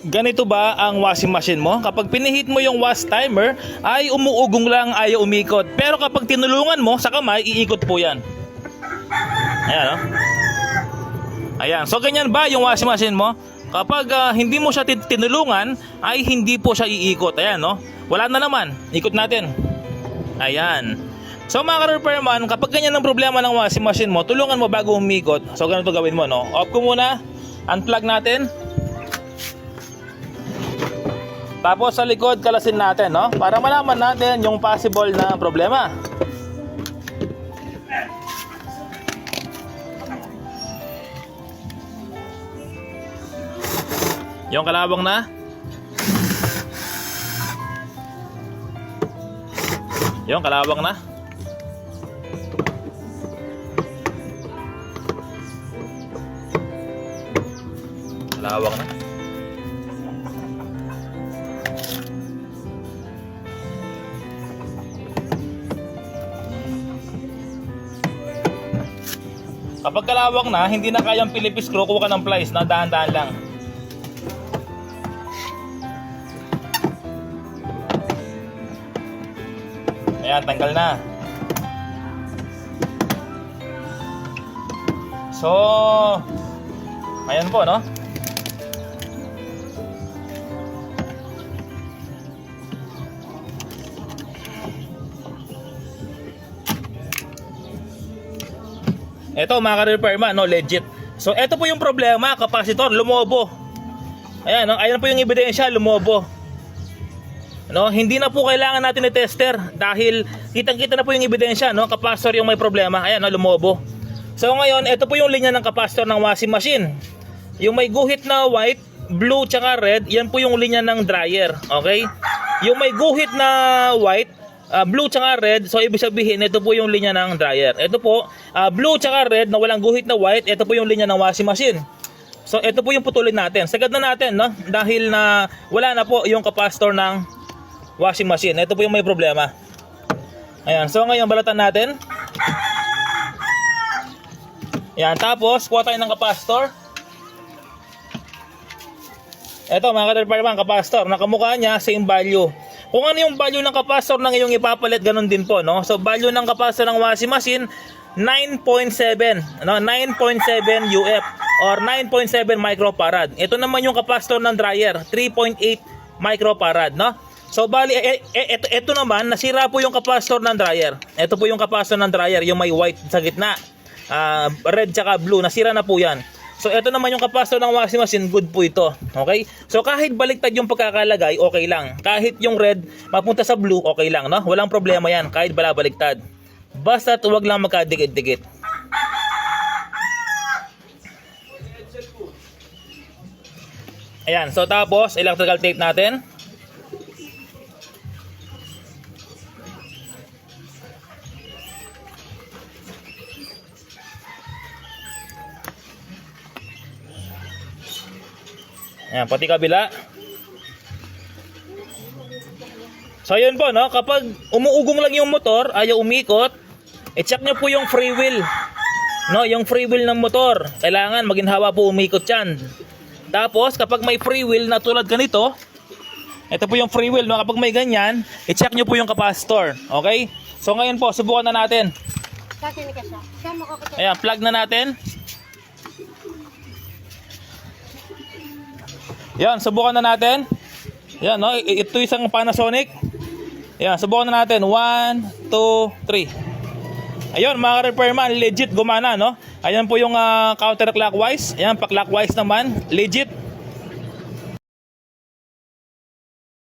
Ganito ba ang washing machine mo? Kapag pinihit mo yung wash timer, ay umuugong lang, ayaw umikot. Pero kapag tinulungan mo sa kamay, iikot po yan. Ayan, oh. Ayan. So, ganyan ba yung washing machine mo? Kapag hindi mo siya tinulungan, ay hindi po siya iikot. Ayan, no? Wala na naman. Ikot natin. Ayan. So, mga ka-repairman, kapag ganyan ang problema ng washing machine mo, tulungan mo bago umikot. So, ganito gawin mo, no? Off ko muna. Unplug natin. Tapos, sa likod, kalasin natin, no? Para malaman natin yung possible na problema. Yung kalawang na. Yung kalawang na. Kalawang na. Kapag kalawang na, hindi na kayang Phillips screw, kuha ka ng plies na dahan-dahan lang. Ayan, tanggal na. So, ayan po, no? Ito, mga ka-repairman, no, legit. So, ito po yung problema, kapasitor, lumobo. Ayan, no? Ayan po yung ebidensya, lumobo. No, hindi na po kailangan natin i-tester dahil kitang-kita na po yung ebidensya, no, kapasitor yung may problema. Ayan, no, lumobo. So ngayon, ito po yung linya ng kapasitor ng washing machine. Yung may guhit na white, blue, tsaka red, yan po yung linya ng dryer, okay? Yung may guhit na white, blue tsaka red, so ibig sabihin ito po yung linya ng dryer. Ito po, blue tsaka red na walang guhit na white, ito po yung linya ng washing machine. So ito po yung putulin natin. Sagad na natin, no? Dahil na wala na po yung kapasitor ng washing machine. Ito po yung may problema. Ayan. So ngayon balatan natin. Ayan. Tapos kuha tayo ng kapasitor. Ito mga ka-repairman, kapasitor. Nakamukha niya same value. Kung ano yung value ng kapasitor ng iyong ipapalit, ganun din po, no? So value ng kapasitor ng washing machine 9.7, no? 9.7 UF or 9.7 microfarad. Ito naman yung kapasitor ng dryer, 3.8 microfarad, no? So bali, ito naman, nasira po yung kapasitor ng dryer. Ito po yung kapasitor ng dryer, yung may white sa gitna, red tsaka blue, nasira na po yan. So ito naman yung kapasitor ng washing machine, good po ito. Okay? So kahit baliktad yung pagkakalagay, okay lang. Kahit yung red mapunta sa blue, okay lang, no? Walang problema yan, kahit balabaliktad. Basta huwag lang magkadikit-dikit. Ayan, so tapos electrical tape natin. Ayan, pati kabila. So yun po, no? Kapag umuugong lang yung motor, ayaw umikot, i-check nyo po yung free wheel, no? Yung free wheel ng motor, kailangan maginhawa po umikot yan. Tapos kapag may free wheel na tulad ganito, ito po yung free wheel, no? Kapag may ganyan, i-check nyo po yung kapasitor. Okay? So ngayon po, subukan na natin. Ayan, plug na natin. Yan, subukan na natin. Yan, no? Ito isang Panasonic. Yan, subukan na natin. 1, 2, 3. Ayun, mga ka-repairman, legit gumana, no? Ayan po yung counterclockwise. Ayan, pa-clockwise naman. Legit.